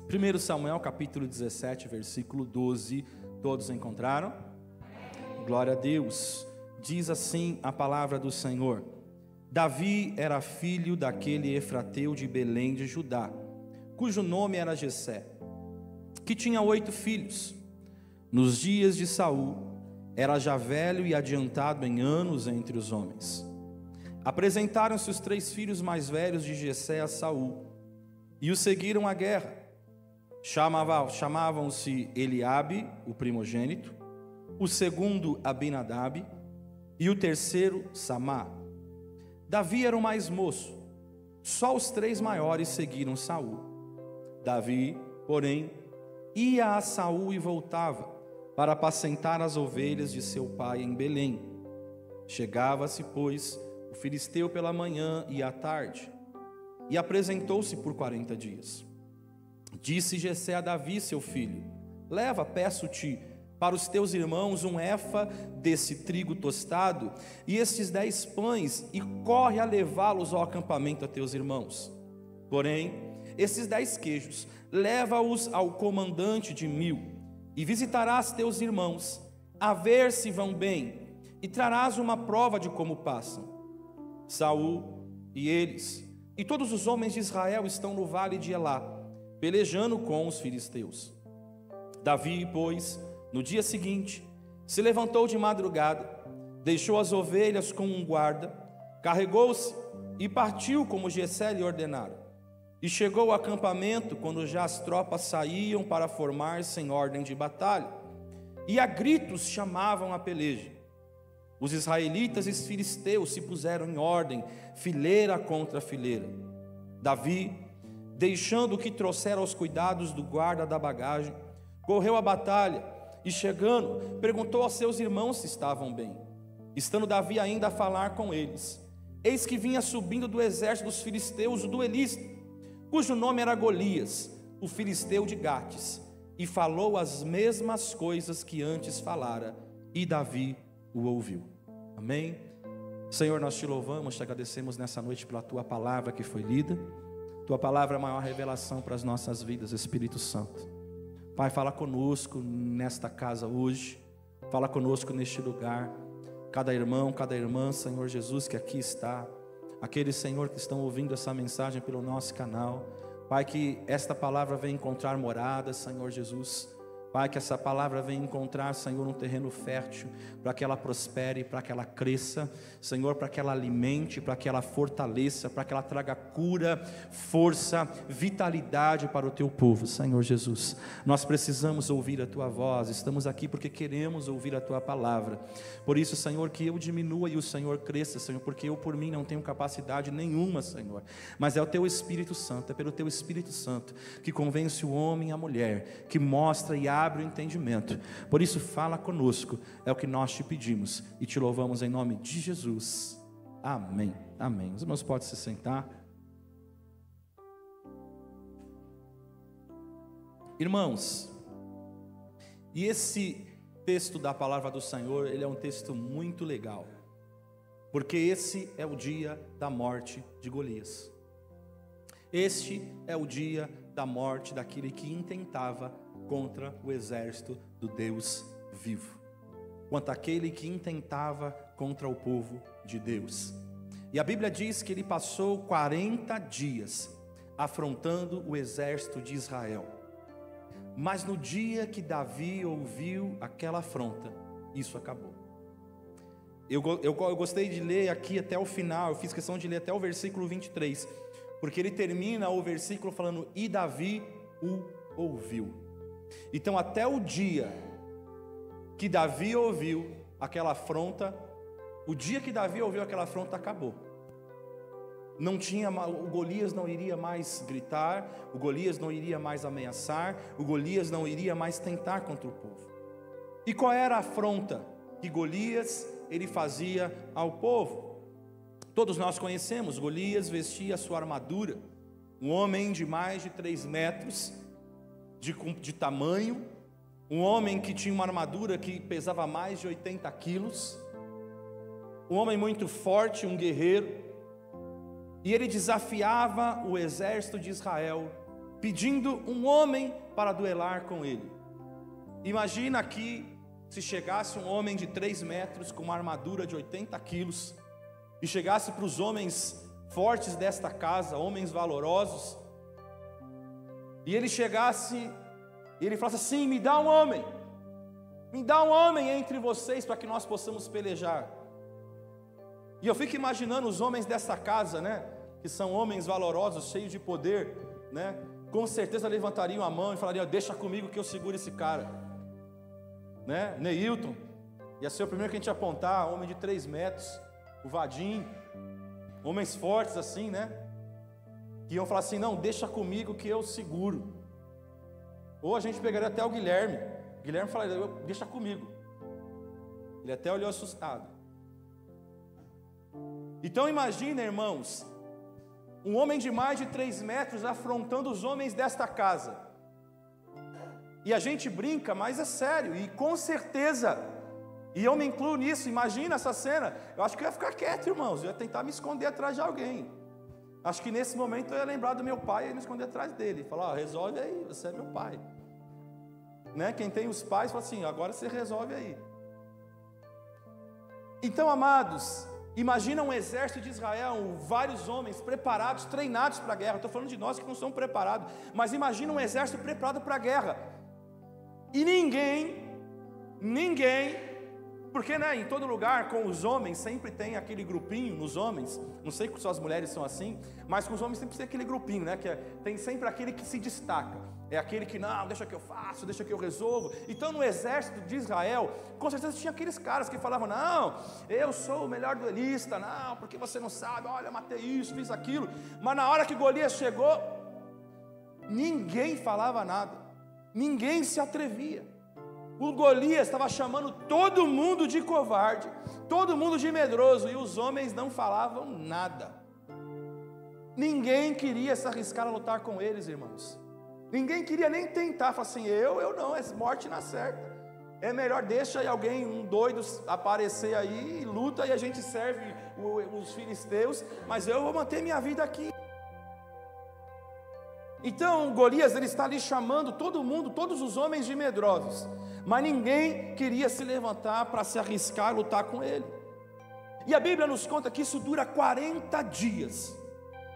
1 Samuel capítulo 17, versículo 12. Todos encontraram? Glória a Deus. Diz assim a palavra do Senhor: Davi era filho daquele efrateu de Belém de Judá, cujo nome era Jessé, que tinha 8 filhos. Nos dias de Saul, era já velho e adiantado em anos entre os homens. Apresentaram-se os 3 filhos mais velhos de Jessé a Saul, e o seguiram à guerra. Chamavam-se Eliabe, o primogênito, o segundo Abinadab, e o terceiro Samá. Davi era o mais moço, só os 3 maiores seguiram Saul. Davi, porém, ia a Saul e voltava, para apacentar as ovelhas de seu pai em Belém. Chegava-se, pois, o filisteu pela manhã e à tarde, e apresentou-se por 40 dias. Disse Jessé a Davi, seu filho: leva, peço-te, para os teus irmãos 1 efa desse trigo tostado, e estes 10 pães, e corre a levá-los ao acampamento a teus irmãos. Porém, esses 10 queijos, leva-os ao comandante de 1000, e visitarás teus irmãos, a ver se vão bem, e trarás uma prova de como passam. Saul e eles, e todos os homens de Israel estão no vale de Elá, pelejando com os filisteus. Davi, pois, no dia seguinte, se levantou de madrugada, deixou as ovelhas com um guarda, carregou-se e partiu como Jessé lhe ordenara. E chegou ao acampamento quando já as tropas saíam para formar-se em ordem de batalha, e a gritos chamavam a peleja. Os israelitas e os filisteus se puseram em ordem, fileira contra fileira. Davi, deixando o que trouxera aos cuidados do guarda da bagagem, correu à batalha, e chegando, perguntou aos seus irmãos se estavam bem. Estando Davi ainda a falar com eles, eis que vinha subindo do exército dos filisteus o duelista, cujo nome era Golias, o filisteu de Gates, e falou as mesmas coisas que antes falara, e Davi o ouviu. Amém? Senhor, nós te louvamos, te agradecemos nessa noite pela tua palavra que foi lida. Tua palavra é a maior revelação para as nossas vidas, Espírito Santo. Pai, fala conosco nesta casa hoje, fala conosco neste lugar, cada irmão, cada irmã, Senhor Jesus, que aqui está, aqueles, Senhor, que estão ouvindo essa mensagem pelo nosso canal. Pai, que esta palavra venha encontrar morada, Senhor Jesus. Pai, que essa palavra venha encontrar, Senhor, um terreno fértil, para que ela prospere, para que ela cresça, Senhor, para que ela alimente, para que ela fortaleça, para que ela traga cura, força, vitalidade para o teu povo, Senhor Jesus. Nós precisamos ouvir a tua voz, estamos aqui porque queremos ouvir a tua palavra. Por isso, Senhor, que eu diminua e o Senhor cresça, Senhor, porque eu por mim não tenho capacidade nenhuma, Senhor, mas é o teu Espírito Santo, é pelo teu Espírito Santo que convence o homem e a mulher, que mostra e abre o entendimento. Por isso, fala conosco, é o que nós te pedimos e te louvamos em nome de Jesus. Amém, amém. Os irmãos podem se sentar. Irmãos, e esse texto da palavra do Senhor, ele é um texto muito legal, porque esse é o dia da morte de Golias. Este é o dia da morte daquele que intentava contra o exército do Deus vivo, quanto aquele que intentava contra o povo de Deus. E a Bíblia diz que ele passou 40 dias afrontando o exército de Israel. Mas no dia que Davi ouviu aquela afronta, isso acabou. Eu gostei de ler aqui até o final, eu fiz questão de ler até o versículo 23, porque ele termina o versículo falando: e Davi o ouviu. Então, até o dia que Davi ouviu aquela afronta, o dia que Davi ouviu aquela afronta, acabou. Não tinha, o Golias não iria mais gritar, o Golias não iria mais ameaçar, o Golias não iria mais tentar contra o povo. E qual era a afronta que Golias ele fazia ao povo? Todos nós conhecemos, Golias vestia a sua armadura, um homem de mais de 3 metros de tamanho, um homem que tinha uma armadura que pesava mais de 80 quilos, um homem muito forte, um guerreiro, e ele desafiava o exército de Israel pedindo um homem para duelar com ele. Imagina aqui, se chegasse um homem de 3 metros, com uma armadura de 80 quilos, e chegasse para os homens fortes desta casa, homens valorosos, e ele chegasse, e ele falasse assim: me dá um homem entre vocês, para que nós possamos pelejar. E eu fico imaginando os homens desta casa, né, que são homens valorosos, cheios de poder, né, com certeza levantariam a mão e falariam: deixa comigo que eu seguro esse cara, né? Neilton ia ser o primeiro que a gente ia apontar, homem de 3 metros, o Vadim, homens fortes assim, né, que iam falar assim: não, deixa comigo que eu seguro. Ou a gente pegaria até o Guilherme falaria: deixa comigo. Ele até olhou assustado. Então imagina, irmãos, um homem de mais de 3 metros afrontando os homens desta casa. E a gente brinca, mas é sério, e com certeza, e eu me incluo nisso, imagina essa cena. Eu acho que eu ia ficar quieto, irmãos, eu ia tentar me esconder atrás de alguém. Acho que nesse momento eu ia lembrar do meu pai e ia me esconder atrás dele, e falar: resolve aí, você é meu pai, né? Quem tem os pais fala assim: agora você resolve aí. Então, amados, imagina um exército de Israel, vários homens preparados, treinados para a guerra. Estou falando de nós que não somos preparados, mas imagina um exército preparado para a guerra. E ninguém, porque, né, em todo lugar com os homens sempre tem aquele grupinho, nos homens, não sei se as mulheres são assim, mas com os homens sempre tem aquele grupinho, né, tem sempre aquele que se destaca, é aquele que: não, deixa que eu faço, deixa que eu resolvo. Então no exército de Israel, com certeza tinha aqueles caras que falavam: não, eu sou o melhor duelista, não, porque você não sabe, olha, matei isso, fiz aquilo. Mas na hora que Golias chegou, ninguém falava nada, ninguém se atrevia. O Golias estava chamando todo mundo de covarde, todo mundo de medroso, e os homens não falavam nada. Ninguém queria se arriscar a lutar com eles, irmãos. Ninguém queria nem tentar. Falar assim: eu não, é morte na certa. É melhor deixa aí alguém, um doido aparecer aí e luta, e a gente serve os filisteus, mas eu vou manter minha vida aqui. Então Golias, ele está ali chamando todo mundo, todos os homens de medrosos, mas ninguém queria se levantar para se arriscar a lutar com ele. E a Bíblia nos conta que isso dura 40 dias.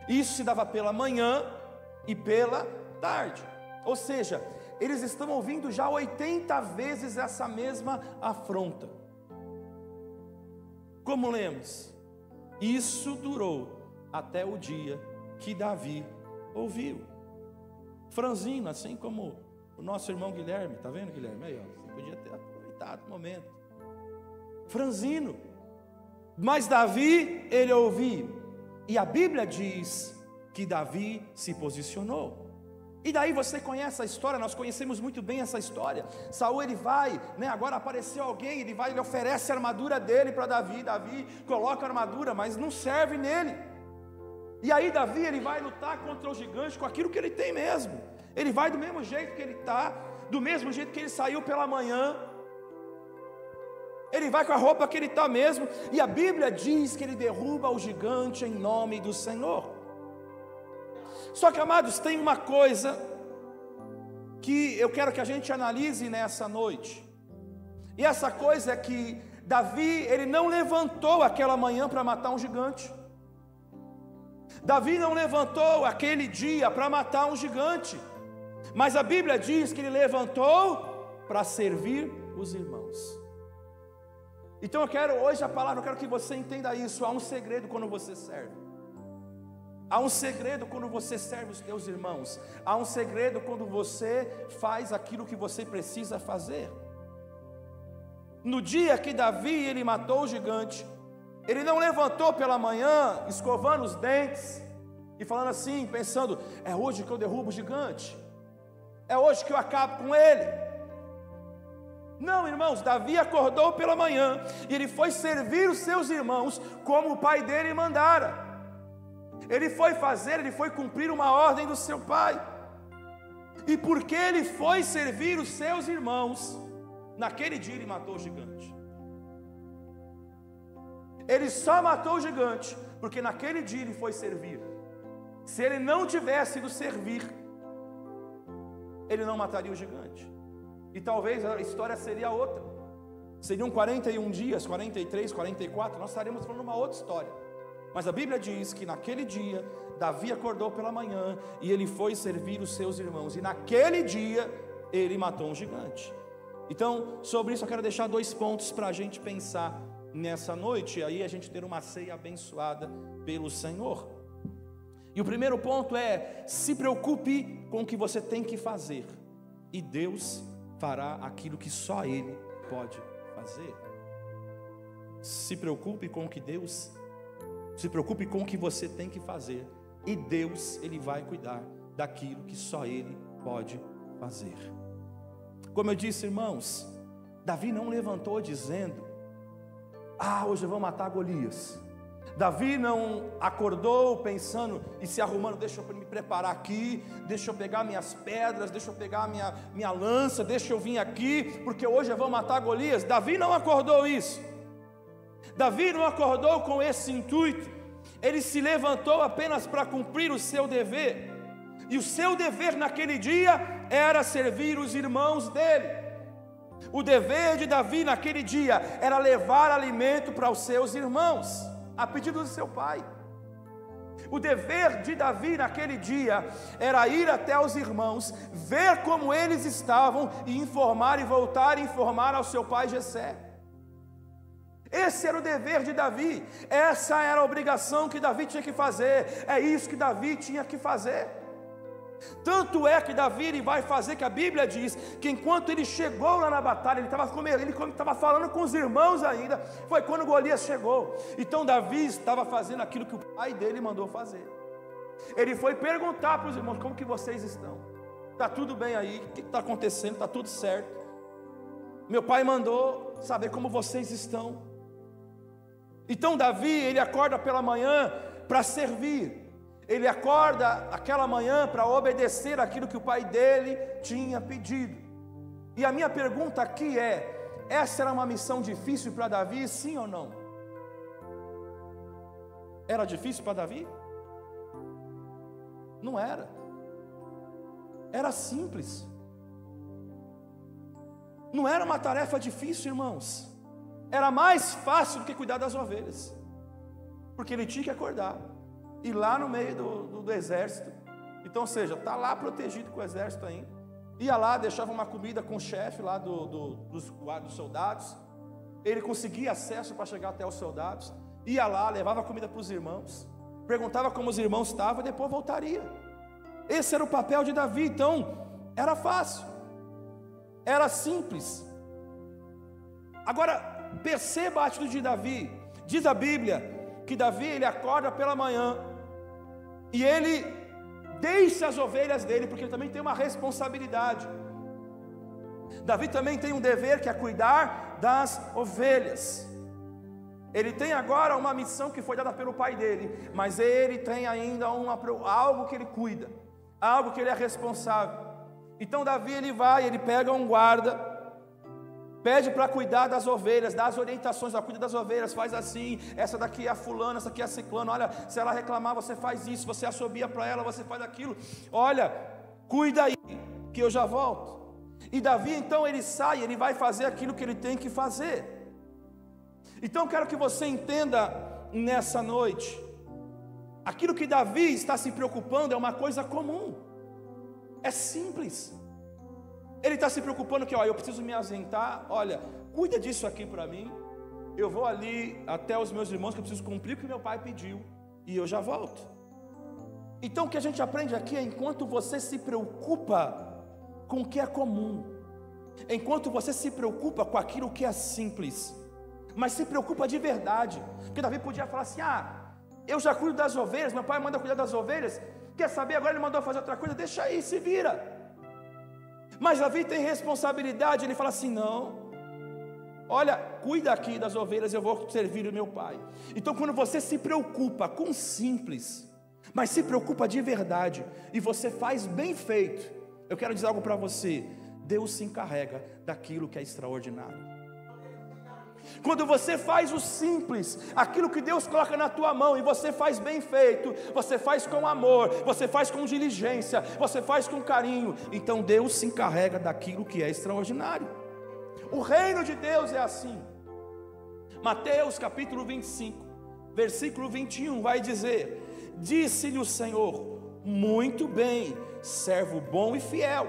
Isso se dava pela manhã e pela tarde. Ou seja, eles estão ouvindo já 80 vezes essa mesma afronta. Como lemos, isso durou até o dia que Davi ouviu. Franzino, assim como o nosso irmão Guilherme, está vendo, Guilherme? Aí, ó, você podia ter aproveitado o momento. Franzino, mas Davi, ele ouviu, e a Bíblia diz que Davi se posicionou. E daí você conhece a história, nós conhecemos muito bem essa história. Saul, ele vai, né, agora apareceu alguém, ele vai, ele oferece a armadura dele para Davi. Davi coloca a armadura, mas não serve nele. E aí Davi, ele vai lutar contra o gigante com aquilo que ele tem mesmo. Ele vai do mesmo jeito que ele está, do mesmo jeito que ele saiu pela manhã. Ele vai com a roupa que ele está mesmo. E a Bíblia diz que ele derruba o gigante em nome do Senhor. Só que, amados, tem uma coisa que eu quero que a gente analise nessa noite. E essa coisa é que Davi, ele não levantou aquela manhã para matar um gigante. Davi não levantou aquele dia para matar um gigante. Mas a Bíblia diz que ele levantou para servir os irmãos. Então eu quero, hoje a palavra, eu quero que você entenda isso. Há um segredo quando você serve. Há um segredo quando você serve os teus irmãos. Há um segredo quando você faz aquilo que você precisa fazer. No dia que Davi, ele matou o gigante, ele não levantou pela manhã, escovando os dentes e falando assim, pensando: é hoje que eu derrubo o gigante, é hoje que eu acabo com ele. Não, irmãos, Davi acordou pela manhã e ele foi servir os seus irmãos como o pai dele mandara. Ele foi cumprir uma ordem do seu pai. E porque ele foi servir os seus irmãos, naquele dia ele matou o gigante. Ele só matou o gigante porque naquele dia ele foi servir. Se ele não tivesse ido servir, ele não mataria o gigante. E talvez a história seria outra. Seriam 41 dias, 43, 44, nós estaríamos falando uma outra história. Mas a Bíblia diz que naquele dia, Davi acordou pela manhã e ele foi servir os seus irmãos. E naquele dia, ele matou um gigante. Então, sobre isso eu quero deixar 2 pontos para a gente pensar nessa noite. E aí a gente ter uma ceia abençoada pelo Senhor. E o primeiro ponto é: se preocupe com o que você tem que fazer, e Deus fará aquilo que só Ele pode fazer. Se preocupe com o que você tem que fazer, e Deus, Ele vai cuidar daquilo que só Ele pode fazer. Como eu disse, irmãos, Davi não levantou dizendo: hoje eu vou matar Golias. Davi não acordou pensando e se arrumando: deixa eu me preparar aqui, deixa eu pegar minhas pedras, deixa eu pegar minha lança, deixa eu vir aqui, porque hoje eu vou matar Golias. Davi não acordou isso. Davi não acordou com esse intuito. Ele se levantou apenas para cumprir o seu dever. E o seu dever naquele dia era servir os irmãos dele. O dever de Davi naquele dia era levar alimento para os seus irmãos, a pedido do seu pai. O dever de Davi naquele dia era ir até os irmãos, ver como eles estavam e informar e voltar a informar ao seu pai Jessé. Esse era o dever de Davi, essa era a obrigação que Davi tinha que fazer, é isso que Davi tinha que fazer. Tanto é que Davi ele vai fazer que a Bíblia diz que enquanto ele chegou lá na batalha, ele estava falando com os irmãos ainda, foi quando Golias chegou. Então Davi estava fazendo aquilo que o pai dele mandou fazer. Ele foi perguntar para os irmãos: como que vocês estão? Está tudo bem aí? O que está acontecendo? Está tudo certo? Meu pai mandou saber como vocês estão. Então Davi, ele acorda pela manhã para servir. Ele acorda aquela manhã para obedecer aquilo que o pai dele tinha pedido. E a minha pergunta aqui é: essa era uma missão difícil para Davi, sim ou não? Era difícil para Davi? Não era. Era simples. Não era uma tarefa difícil, irmãos. Era mais fácil do que cuidar das ovelhas, porque ele tinha que acordar e lá no meio do exército. Então, ou seja, está lá protegido com o exército ainda. Ia lá, deixava uma comida com o chefe lá dos soldados. Ele conseguia acesso para chegar até os soldados. Ia lá, levava comida para os irmãos, perguntava como os irmãos estavam e depois voltaria. Esse era o papel de Davi. Então, era fácil, era simples. Agora, perceba a atitude de Davi. Diz a Bíblia que Davi, ele acorda pela manhã e ele deixa as ovelhas dele, porque ele também tem uma responsabilidade. Davi também tem um dever, que é cuidar das ovelhas. Ele tem agora uma missão que foi dada pelo pai dele, mas ele tem ainda algo que ele cuida, algo que ele é responsável. Então Davi, ele vai, ele pega um guarda, pede para cuidar das ovelhas, dá as orientações: cuida das ovelhas, faz assim, essa daqui é a fulana, essa aqui é a ciclana, olha, se ela reclamar você faz isso, você assobia para ela, você faz aquilo, olha, cuida aí, que eu já volto. E Davi então ele sai, ele vai fazer aquilo que ele tem que fazer. Então eu quero que você entenda nessa noite, aquilo que Davi está se preocupando é uma coisa comum, é simples. Ele está se preocupando que, eu preciso me ausentar, olha, cuida disso aqui para mim, eu vou ali até os meus irmãos, que eu preciso cumprir o que meu pai pediu, e eu já volto. Então o que a gente aprende aqui é: enquanto você se preocupa com o que é comum, enquanto você se preocupa com aquilo que é simples, mas se preocupa de verdade, porque Davi podia falar assim: eu já cuido das ovelhas, meu pai manda cuidar das ovelhas, quer saber, agora ele mandou fazer outra coisa, deixa aí, se vira. Mas Davi tem responsabilidade, ele fala assim: não, olha, cuida aqui das ovelhas, eu vou servir o meu pai. Então quando você se preocupa com simples, mas se preocupa de verdade, e você faz bem feito, eu quero dizer algo para você: Deus se encarrega daquilo que é extraordinário. Quando você faz o simples, aquilo que Deus coloca na tua mão, e você faz bem feito, você faz com amor, você faz com diligência, você faz com carinho, então Deus se encarrega daquilo que é extraordinário. O reino de Deus é assim. Mateus capítulo 25, versículo 21 vai dizer: disse-lhe o Senhor: muito bem, servo bom e fiel,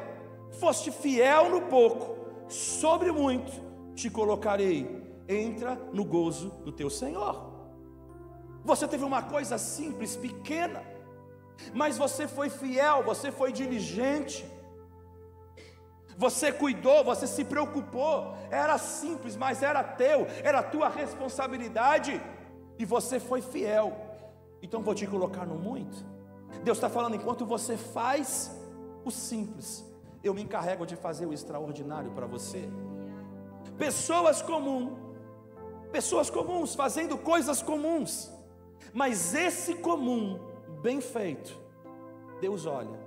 foste fiel no pouco, sobre muito te colocarei, entra no gozo do teu Senhor. Você teve uma coisa simples, pequena, mas você foi fiel, você foi diligente, você cuidou, você se preocupou. Era simples, mas era teu, era tua responsabilidade, e você foi fiel. Então vou te colocar no muito. Deus está falando: enquanto você faz o simples, eu me encarrego de fazer o extraordinário para você. Pessoas comuns fazendo coisas comuns, mas esse comum bem feito, Deus olha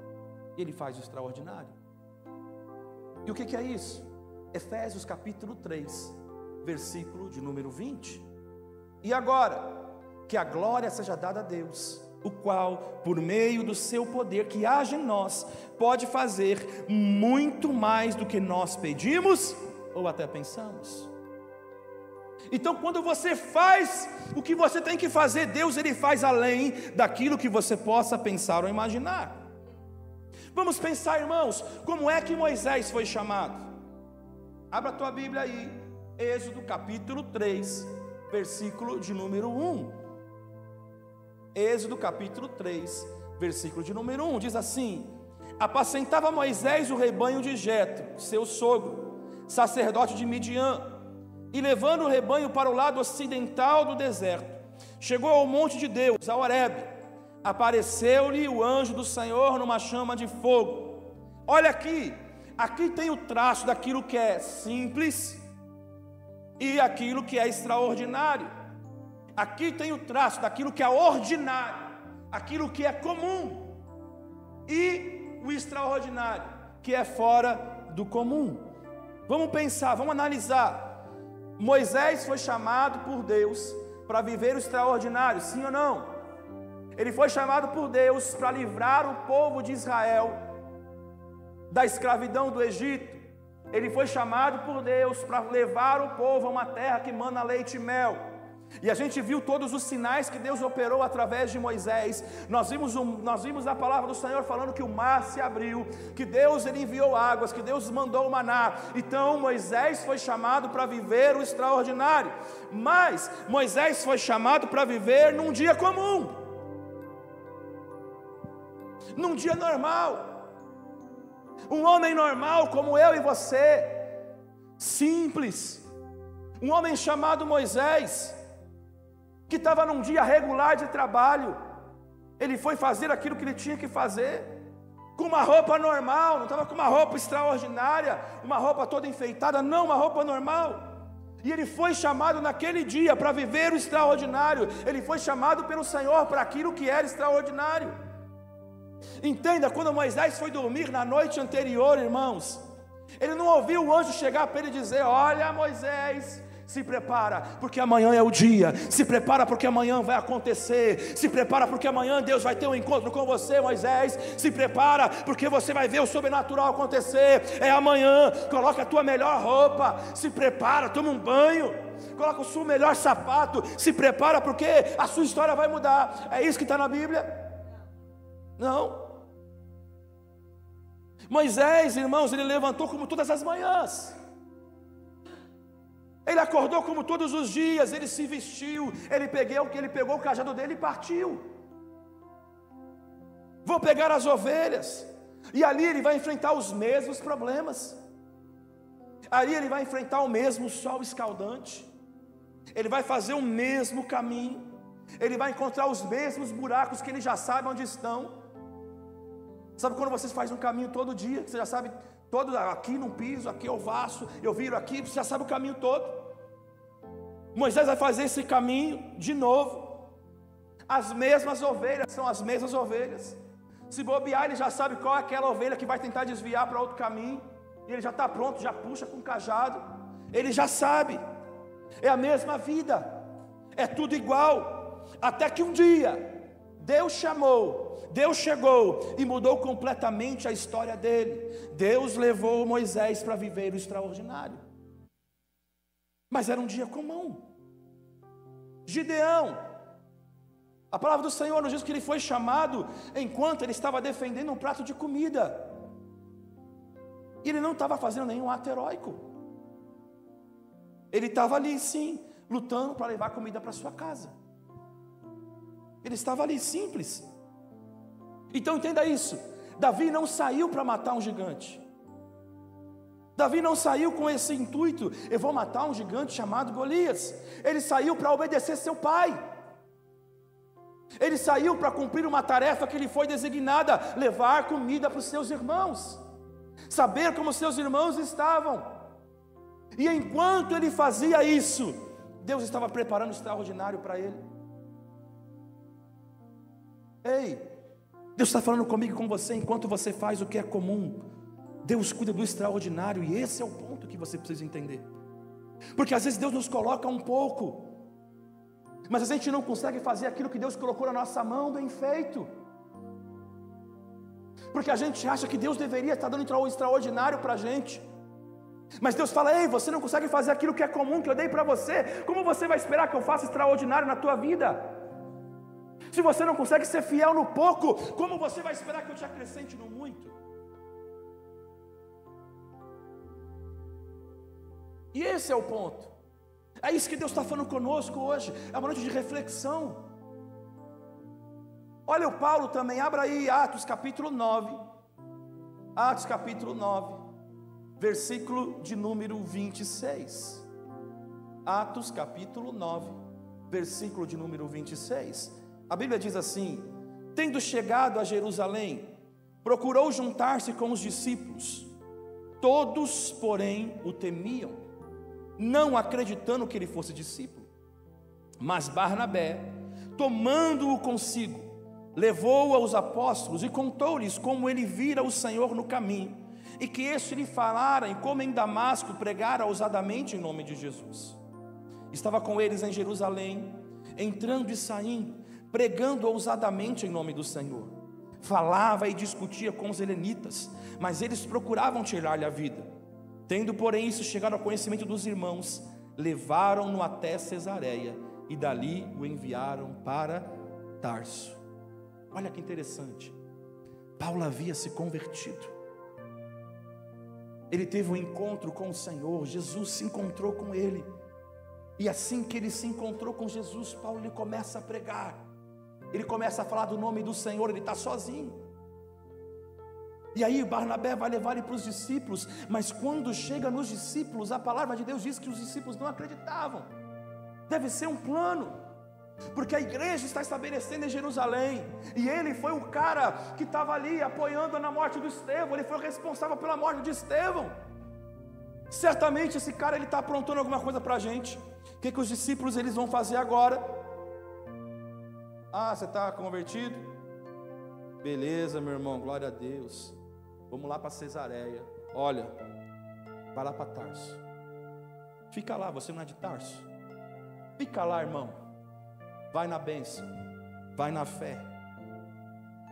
e Ele faz o extraordinário. E o que é isso? Efésios capítulo 3, versículo de número 20. E agora, que a glória seja dada a Deus, o qual, por meio do seu poder que age em nós, pode fazer muito mais do que nós pedimos ou até pensamos. Então, quando você faz o que você tem que fazer, Deus Ele faz além daquilo que você possa pensar ou imaginar. Vamos pensar, irmãos, como é que Moisés foi chamado? Abra a tua Bíblia aí, Êxodo capítulo 3, versículo de número 1. Êxodo capítulo 3, versículo de número 1, diz assim: apacentava Moisés o rebanho de Jetro, seu sogro, sacerdote de Midian, e levando o rebanho para o lado ocidental do deserto, chegou ao monte de Deus, a Horebe. Apareceu-lhe o anjo do Senhor numa chama de fogo. Olha aqui tem o traço daquilo que é simples e aquilo que é extraordinário. Aqui tem o traço daquilo que é ordinário, aquilo que é comum, e o extraordinário, que é fora do comum. Vamos pensar, vamos analisar. Moisés foi chamado por Deus para viver o extraordinário, sim ou não? Ele foi chamado por Deus para livrar o povo de Israel da escravidão do Egito. Ele foi chamado por Deus para levar o povo a uma terra que mana leite e mel. E a gente viu todos os sinais que Deus operou através de Moisés. Nós vimos a palavra do Senhor falando que o mar se abriu, que Deus Ele enviou águas, que Deus mandou o maná. Então Moisés foi chamado para viver o extraordinário. Mas Moisés foi chamado para viver num dia comum, num dia normal. Um homem normal como eu e você, simples. Um homem chamado Moisés, que estava num dia regular de trabalho. Ele foi fazer aquilo que ele tinha que fazer, com uma roupa normal, não estava com uma roupa extraordinária, uma roupa toda enfeitada, não, uma roupa normal. E ele foi chamado naquele dia para viver o extraordinário. Ele foi chamado pelo Senhor para aquilo que era extraordinário. Entenda, quando Moisés foi dormir na noite anterior, irmãos, ele não ouviu o anjo chegar para ele e dizer: olha, Moisés, se prepara, porque amanhã é o dia. Se prepara, porque amanhã vai acontecer. Se prepara, porque amanhã Deus vai ter um encontro com você, Moisés. Se prepara, porque você vai ver o sobrenatural acontecer. É amanhã. Coloca a tua melhor roupa. Se prepara, toma um banho. Coloca o seu melhor sapato. Se prepara, porque a sua história vai mudar. É isso que está na Bíblia? Não. Moisés, irmãos, ele levantou como todas as manhãs. Ele acordou como todos os dias, ele se vestiu, ele pegou o cajado dele e partiu. Vou pegar as ovelhas. E ali ele vai enfrentar os mesmos problemas. Ali ele vai enfrentar o mesmo sol escaldante. Ele vai fazer o mesmo caminho. Ele vai encontrar os mesmos buracos que ele já sabe onde estão. Sabe quando você faz um caminho todo dia, você já sabe todo, aqui não piso, aqui eu vaço, eu viro aqui, você já sabe o caminho todo. Moisés vai fazer esse caminho de novo. As mesmas ovelhas são as mesmas ovelhas. Se bobear, ele já sabe qual é aquela ovelha que vai tentar desviar para outro caminho, e ele já está pronto, já puxa com o cajado. Ele já sabe. é a mesma vida, é tudo igual, até que um dia Deus chamou, Deus chegou e mudou completamente a história dele. Deus levou Moisés para viver o extraordinário, mas era um dia comum. Gideão, a palavra do Senhor nos diz que ele foi chamado enquanto ele estava defendendo um prato de comida, e ele não estava fazendo nenhum ato heróico, ele estava ali sim, lutando para levar comida para sua casa. Ele estava ali, simples. Então entenda isso, Davi não saiu para matar um gigante. Davi não saiu com esse intuito, eu vou matar um gigante chamado Golias. Ele saiu para obedecer seu pai. Ele saiu para cumprir uma tarefa que lhe foi designada, levar comida para os seus irmãos, saber como seus irmãos estavam. E enquanto ele fazia isso, Deus estava preparando o extraordinário para ele. Ei, Deus está falando comigo e com você. Enquanto você faz o que é comum, Deus cuida do extraordinário. E esse é o ponto que você precisa entender. Porque às vezes Deus nos coloca um pouco, mas a gente não consegue fazer aquilo que Deus colocou na nossa mão bem feito, porque a gente acha que Deus deveria estar dando o extraordinário para a gente. Mas Deus fala: ei, você não consegue fazer aquilo que é comum, que eu dei para você. Como você vai esperar que eu faça extraordinário na tua vida? Se você não consegue ser fiel no pouco, como você vai esperar que eu te acrescente no muito? E esse é o ponto. É isso que Deus está falando conosco hoje. É uma noite de reflexão. Olha o Paulo também, abra aí Atos capítulo 9. Atos capítulo 9, versículo de número 26. Atos capítulo 9, versículo de número 26. A Bíblia diz assim: tendo chegado a Jerusalém, procurou juntar-se com os discípulos. Todos, porém, o temiam, não acreditando que ele fosse discípulo. Mas Barnabé, tomando-o consigo, levou-o aos apóstolos e contou-lhes como ele vira o Senhor no caminho, e que este lhe falara em como em Damasco pregara ousadamente em nome de Jesus. Estava com eles em Jerusalém, entrando e saindo, pregando ousadamente em nome do Senhor. Falava e discutia com os helenitas, mas eles procuravam tirar-lhe a vida. Tendo, porém, isso chegado ao conhecimento dos irmãos, levaram-no até Cesareia, e dali o enviaram para Tarso. Olha que interessante, Paulo havia se convertido, ele teve um encontro com o Senhor, Jesus se encontrou com ele, e assim que ele se encontrou com Jesus, Paulo ele começa a pregar, ele começa a falar do nome do Senhor, ele está sozinho. E aí Barnabé vai levar ele para os discípulos, mas quando chega nos discípulos, a palavra de Deus diz que os discípulos não acreditavam. Deve ser um plano, porque a igreja está estabelecendo em Jerusalém, e ele foi o cara que estava ali apoiando na morte do Estevão, ele foi o responsável pela morte de Estevão. Certamente esse cara ele está aprontando alguma coisa para a gente. O que os discípulos eles vão fazer agora? Ah, você está convertido? Beleza, meu irmão, glória a Deus. Vamos lá para Cesareia. Olha, vai lá para Tarso. Fica lá, você não é de Tarso? Fica lá, irmão. Vai na bênção, vai na fé.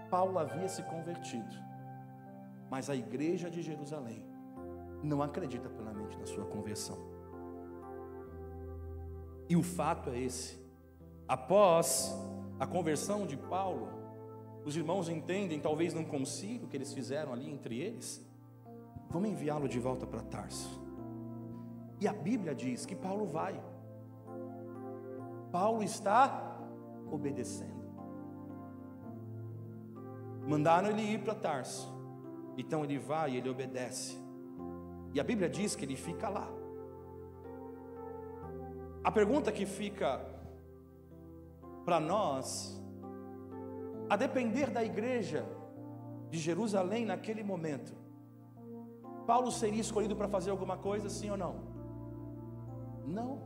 Paulo havia se convertido, mas a igreja de Jerusalém não acredita plenamente na sua conversão. E o fato é esse: após a conversão de Paulo, os irmãos entendem, talvez não consigam, o que eles fizeram ali entre eles. Vamos enviá-lo de volta para Tarso. E a Bíblia diz que Paulo vai. Paulo está obedecendo. Mandaram ele ir para Tarso, então ele vai e ele obedece. E a Bíblia diz que ele fica lá. A pergunta que fica para nós, a depender da igreja de Jerusalém naquele momento, Paulo seria escolhido para fazer alguma coisa, sim ou não? Não.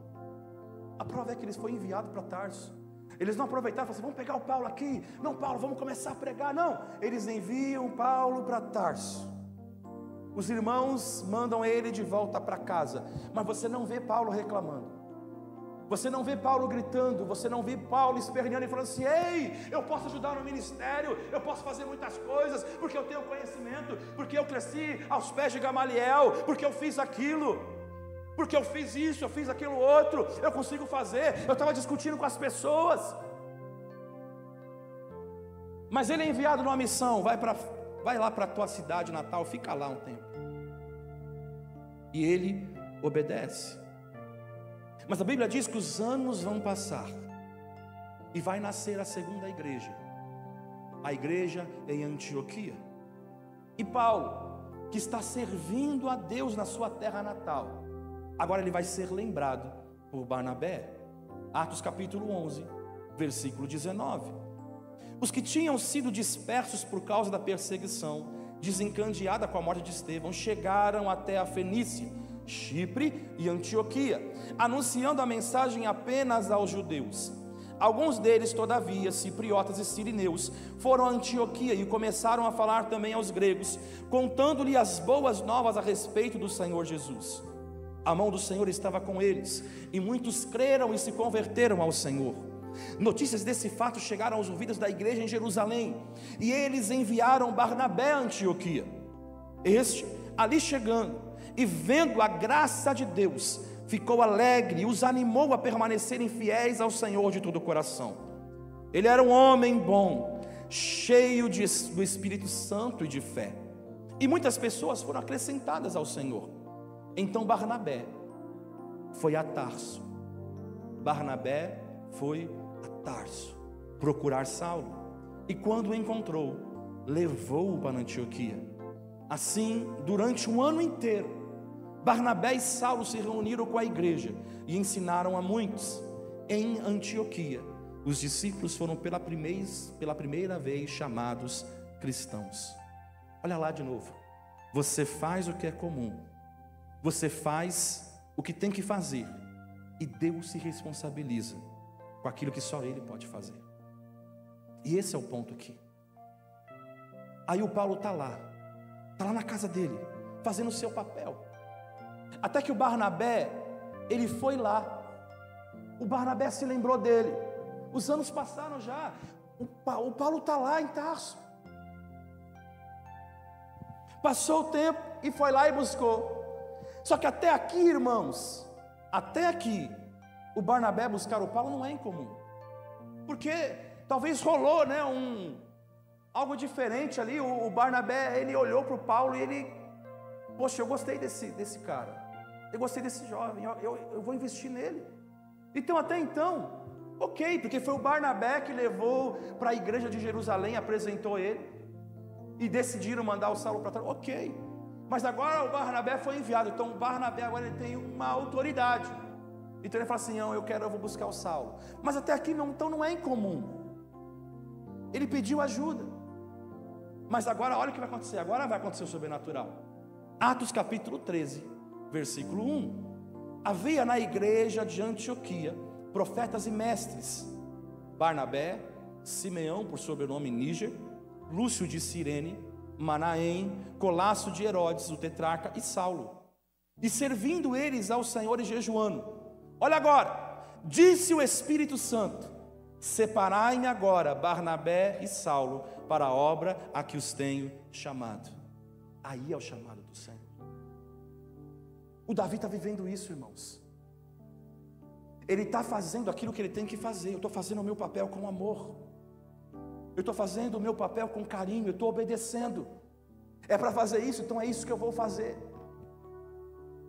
A prova é que ele foi enviado para Tarso. Eles não aproveitaram e falaram assim: vamos pegar o Paulo aqui. Não, Paulo, vamos começar a pregar. Não, eles enviam Paulo para Tarso. Os irmãos mandam ele de volta para casa, mas você não vê Paulo reclamando. Você não vê Paulo gritando, você não vê Paulo esperneando e falando assim: ei, eu posso ajudar no ministério, eu posso fazer muitas coisas, porque eu tenho conhecimento, porque eu cresci aos pés de Gamaliel, porque eu fiz aquilo, porque eu fiz isso, eu fiz aquilo outro, eu consigo fazer. Eu estava discutindo com as pessoas. Mas ele é enviado numa missão, vai lá para a tua cidade natal, fica lá um tempo. E ele obedece. Mas a Bíblia diz que os anos vão passar e vai nascer a segunda igreja, a igreja em Antioquia. E Paulo, que está servindo a Deus na sua terra natal, agora ele vai ser lembrado por Barnabé. Atos capítulo 11, versículo 19. Os que tinham sido dispersos por causa da perseguição desencadeada com a morte de Estevão chegaram até a Fenícia, Chipre e Antioquia, anunciando a mensagem apenas aos judeus. Alguns deles, todavia, cipriotas e sirineus, foram a Antioquia e começaram a falar também aos gregos, contando-lhe as boas novas a respeito do Senhor Jesus. A mão do Senhor estava com eles, e muitos creram e se converteram ao Senhor. Notícias desse fato chegaram aos ouvidos da igreja em Jerusalém, e eles enviaram Barnabé a Antioquia. Este, ali chegando e vendo a graça de Deus, ficou alegre e os animou a permanecerem fiéis ao Senhor de todo o coração. Ele era um homem bom, cheio do Espírito Santo e de fé, e muitas pessoas foram acrescentadas ao Senhor. Então Barnabé foi a Tarso. Barnabé foi a Tarso procurar Saulo, e quando o encontrou, levou-o para Antioquia. Assim, durante um ano inteiro, Barnabé e Saulo se reuniram com a igreja e ensinaram a muitos. Em Antioquia, os discípulos foram pela primeira vez chamados cristãos. Olha lá de novo. Você faz o que é comum, você faz o que tem que fazer, e Deus se responsabiliza com aquilo que só Ele pode fazer. E esse é o ponto aqui. Aí o Paulo está lá na casa dele, fazendo o seu papel. Até que o Barnabé, ele foi lá. O Barnabé se lembrou dele. Os anos passaram já. O Paulo está lá em Tarso. Passou o tempo e foi lá e buscou. Só que até aqui, irmãos, até aqui, o Barnabé buscar o Paulo não é incomum. Porque talvez rolou, né, algo diferente ali. O Barnabé, ele olhou para o Paulo e ele: poxa, eu gostei desse cara. Eu gostei desse jovem, eu vou investir nele. Então até então, ok, porque foi o Barnabé que levou para a igreja de Jerusalém, apresentou ele, e decidiram mandar o Saulo para trás, ok. Mas agora o Barnabé foi enviado, então o Barnabé agora ele tem uma autoridade. Então ele fala assim: não, eu vou buscar o Saulo. Mas até aqui então não é incomum. Ele pediu ajuda. Mas agora olha o que vai acontecer, agora vai acontecer o sobrenatural. Atos capítulo 13, versículo 1. Havia na igreja de Antioquia profetas e mestres: Barnabé, Simeão, por sobrenome Níger, Lúcio de Cirene, Manaém, Colasso de Herodes, o tetrarca, e Saulo. E servindo eles ao Senhor e jejuando. Olha agora, disse o Espírito Santo: separai-me agora Barnabé e Saulo para a obra a que os tenho chamado. Aí é o chamado do Senhor. O Davi está vivendo isso, irmãos. Ele está fazendo aquilo que ele tem que fazer. Eu estou fazendo o meu papel com amor, eu estou fazendo o meu papel com carinho, eu estou obedecendo. É para fazer isso, então é isso que eu vou fazer.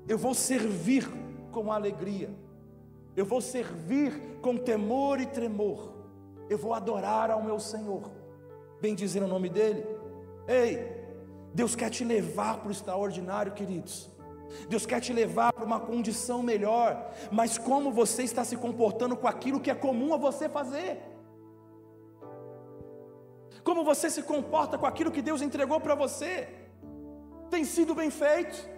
Eu vou servir com alegria, eu vou servir com temor e tremor, eu vou adorar ao meu Senhor, bendizer o nome dEle. Ei, Deus quer te levar para o extraordinário, queridos. Deus quer te levar para uma condição melhor, mas como você está se comportando com aquilo que é comum a você fazer? Como você se comporta com aquilo que Deus entregou para você? Tem sido bem feito?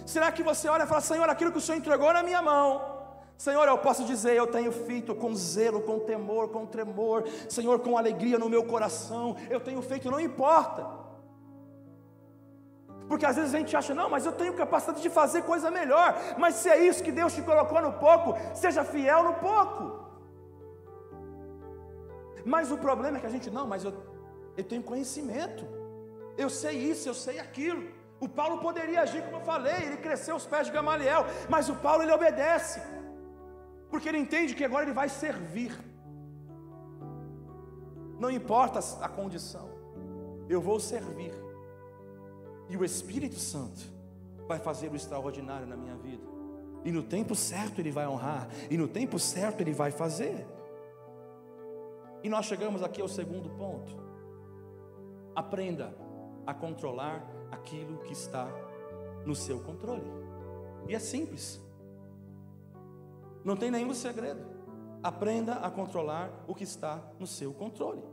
Será que você olha e fala: Senhor, aquilo que o Senhor entregou na minha mão, Senhor, eu posso dizer, eu tenho feito com zelo, com temor, com tremor, Senhor, com alegria no meu coração, eu tenho feito, não importa. Porque às vezes a gente acha, não, mas eu tenho capacidade de fazer coisa melhor. Mas se é isso que Deus te colocou no pouco, seja fiel no pouco. Mas o problema é que a gente, não, mas eu tenho conhecimento, eu sei isso, eu sei aquilo. O Paulo poderia agir como eu falei, ele cresceu aos pés de Gamaliel, mas o Paulo ele obedece, porque ele entende que agora ele vai servir. Não importa a condição, eu vou servir. E o Espírito Santo vai fazer o extraordinário na minha vida. E no tempo certo Ele vai honrar. E no tempo certo Ele vai fazer. E nós chegamos aqui ao segundo ponto. Aprenda a controlar aquilo que está no seu controle. E é simples. Não tem nenhum segredo. Aprenda a controlar o que está no seu controle.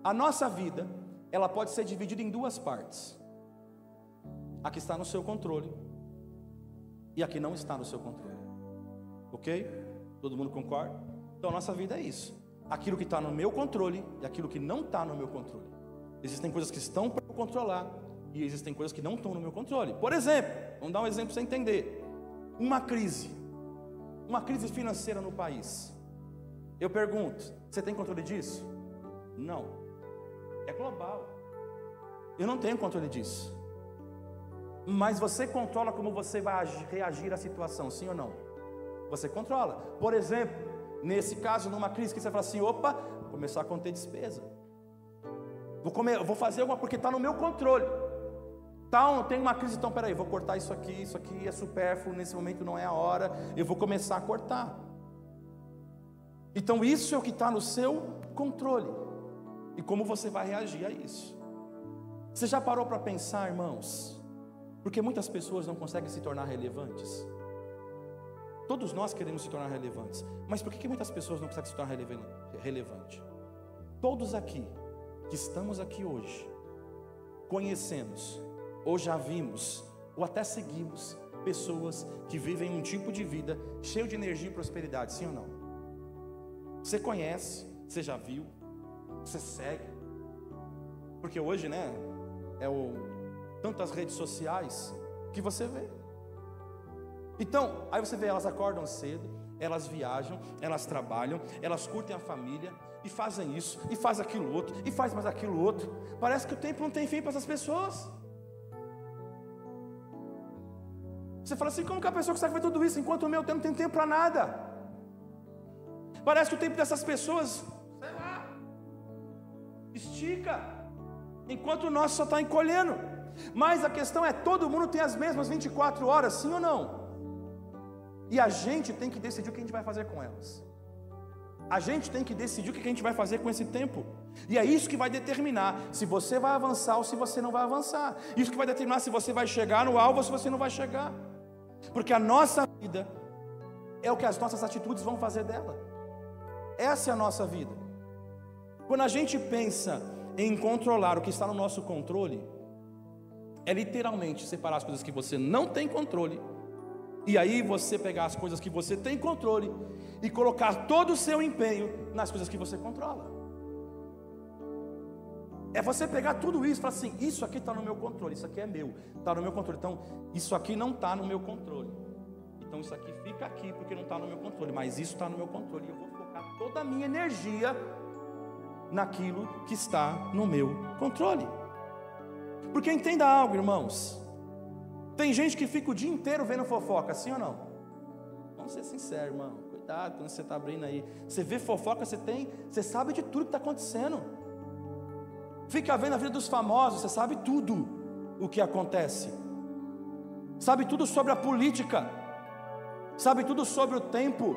A nossa vida, ela pode ser dividida em duas partes. A que está no seu controle e a que não está no seu controle. Ok? Todo mundo concorda? Então a nossa vida é isso. Aquilo que está no meu controle e aquilo que não está no meu controle. Existem coisas que estão para eu controlar e existem coisas que não estão no meu controle. Por exemplo, vamos dar um exemplo para você entender. Uma crise financeira no país. Eu pergunto, você tem controle disso? Não. É global. Eu não tenho controle disso. Mas você controla como você vai reagir à situação, sim ou não? Você controla. Por exemplo, nesse caso, numa crise que você fala assim, opa, vou começar a conter despesa. Vou fazer alguma porque está no meu controle. Então, tem uma crise, então peraí, vou cortar isso aqui é supérfluo, nesse momento não é a hora, eu vou começar a cortar. Então isso é o que está no seu controle. E como você vai reagir a isso? Você já parou para pensar, irmãos? Porque muitas pessoas não conseguem se tornar relevantes. Todos nós queremos se tornar relevantes. Mas por que muitas pessoas não conseguem se tornar relevantes? Todos aqui, que estamos aqui hoje, conhecemos, ou já vimos, ou até seguimos pessoas que vivem um tipo de vida cheio de energia e prosperidade, sim ou não? Você conhece, você já viu, você segue. Porque hoje, né, tantas redes sociais que você vê. Então, aí você vê, elas acordam cedo, elas viajam, elas trabalham, elas curtem a família, e fazem isso, e faz aquilo outro, e faz mais aquilo outro. Parece que o tempo não tem fim para essas pessoas. Você fala assim, como que a pessoa consegue ver tudo isso, enquanto o meu tempo não tem tempo para nada? Parece que o tempo dessas pessoas, sei lá, estica, enquanto o nosso só está encolhendo. Mas a questão é, todo mundo tem as mesmas 24 horas, sim ou não? E a gente tem que decidir o que a gente vai fazer com elas. A gente tem que decidir o que a gente vai fazer com esse tempo. E é isso que vai determinar se você vai avançar ou se você não vai avançar. Isso que vai determinar se você vai chegar no alvo ou se você não vai chegar. Porque a nossa vida é o que as nossas atitudes vão fazer dela. Essa é a nossa vida. Quando a gente pensa em controlar o que está no nosso controle, é literalmente separar as coisas que você não tem controle, e aí você pegar as coisas que você tem controle e colocar todo o seu empenho nas coisas que você controla. É você pegar tudo isso e falar assim, isso aqui está no meu controle, isso aqui é meu, está no meu controle, então isso aqui não está no meu controle, então isso aqui fica aqui porque não está no meu controle, mas isso está no meu controle, e eu vou focar toda a minha energia naquilo que está no meu controle. Porque entenda algo, irmãos, tem gente que fica o dia inteiro vendo fofoca, sim ou não? Vamos ser sinceros, irmão, cuidado quando você está abrindo aí, você vê fofoca, você sabe de tudo que está acontecendo, fica vendo a vida dos famosos, você sabe tudo o que acontece, sabe tudo sobre a política, sabe tudo sobre o tempo,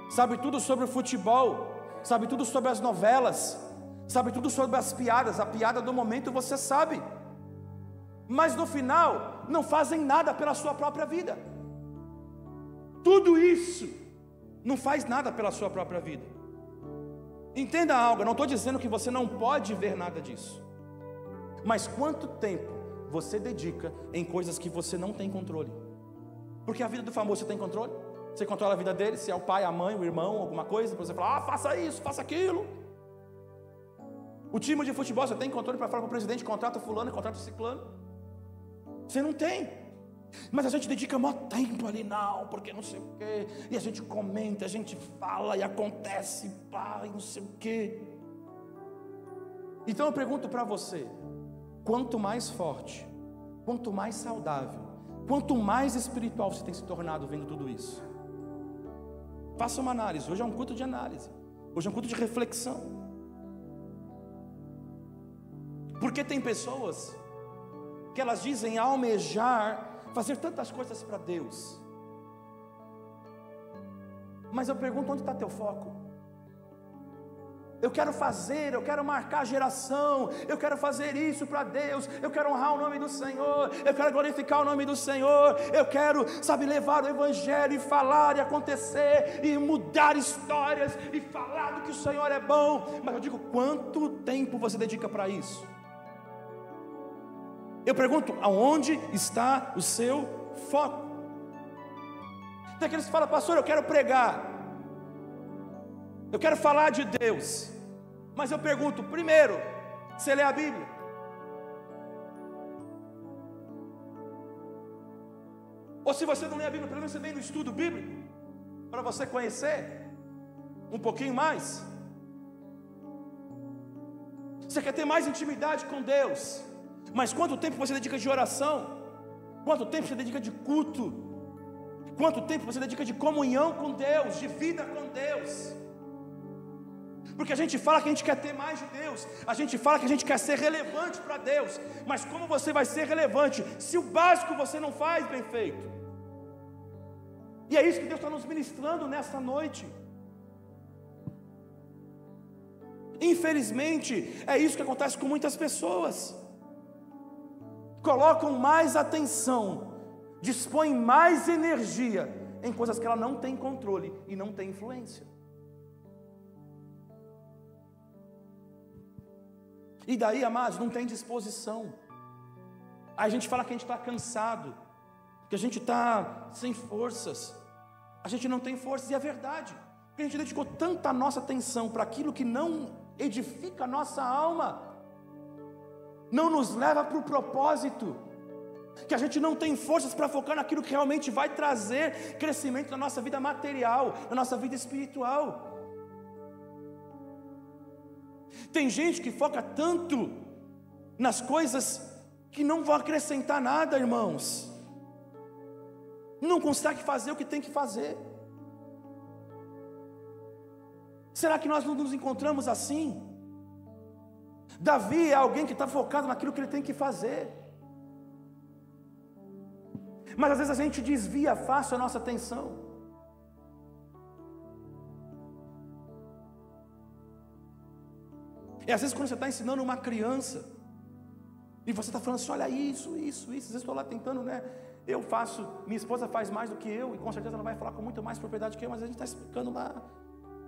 sabe tudo sobre o futebol, sabe tudo sobre as novelas, sabe tudo sobre as piadas, a piada do momento você sabe, mas no final não fazem nada pela sua própria vida. Tudo isso não faz nada pela sua própria vida. Entenda algo, eu não estou dizendo que você não pode ver nada disso, mas quanto tempo você dedica em coisas que você não tem controle? Porque a vida do famoso você tem controle? Você controla a vida dele, se é o pai, a mãe, o irmão, alguma coisa, você fala, faça isso, faça aquilo. O time de futebol você tem controle para falar para o presidente, contrata fulano, contrata ciclano. Você não tem. Mas a gente dedica maior tempo ali, não, porque não sei o quê. E a gente comenta, a gente fala e acontece, pá, e não sei o quê. Então eu pergunto para você: quanto mais forte, quanto mais saudável, quanto mais espiritual você tem se tornado vendo tudo isso? Faça uma análise. Hoje é um culto de análise. Hoje é um culto de reflexão. Porque tem pessoas que elas dizem almejar fazer tantas coisas para Deus, mas eu pergunto: onde está teu foco? Eu quero fazer, eu quero marcar a geração, eu quero fazer isso para Deus, eu quero honrar o nome do Senhor, eu quero glorificar o nome do Senhor, eu quero, levar o Evangelho e falar e acontecer, e mudar histórias, e falar do que o Senhor é bom. Mas eu digo: quanto tempo você dedica para isso? Eu pergunto: aonde está o seu foco? Tem aqueles que falam: pastor, eu quero pregar, eu quero falar de Deus. Mas eu pergunto: primeiro, você lê a Bíblia? Ou se você não lê a Bíblia, pelo menos você vem no estudo bíblico, para você conhecer um pouquinho mais. Você quer ter mais intimidade com Deus, mas quanto tempo você dedica de oração? Quanto tempo você dedica de culto? Quanto tempo você dedica de comunhão com Deus, de vida com Deus? Porque a gente fala que a gente quer ter mais de Deus, a gente fala que a gente quer ser relevante para Deus, mas como você vai ser relevante se o básico você não faz bem feito? E é isso que Deus está nos ministrando nesta noite. Infelizmente, é isso que acontece com muitas pessoas. Colocam mais atenção, dispõem mais energia em coisas que ela não tem controle e não tem influência. E daí, amados, não tem disposição. Aí a gente fala que a gente está cansado, que a gente está sem forças. A gente não tem forças, e é verdade, porque a gente dedicou tanta nossa atenção para aquilo que não edifica a nossa alma, não nos leva para o propósito, que a gente não tem forças para focar naquilo que realmente vai trazer crescimento na nossa vida material, na nossa vida espiritual. Tem gente que foca tanto nas coisas que não vão acrescentar nada, irmãos. Não consegue fazer o que tem que fazer. Será que nós não nos encontramos assim? Davi é alguém que está focado naquilo que ele tem que fazer, mas às vezes a gente desvia fácil a nossa atenção. E às vezes quando você está ensinando uma criança, e você está falando assim: olha isso, às vezes estou lá tentando, né? Eu faço, minha esposa faz mais do que eu, e com certeza ela vai falar com muito mais propriedade que eu, mas a gente está explicando lá,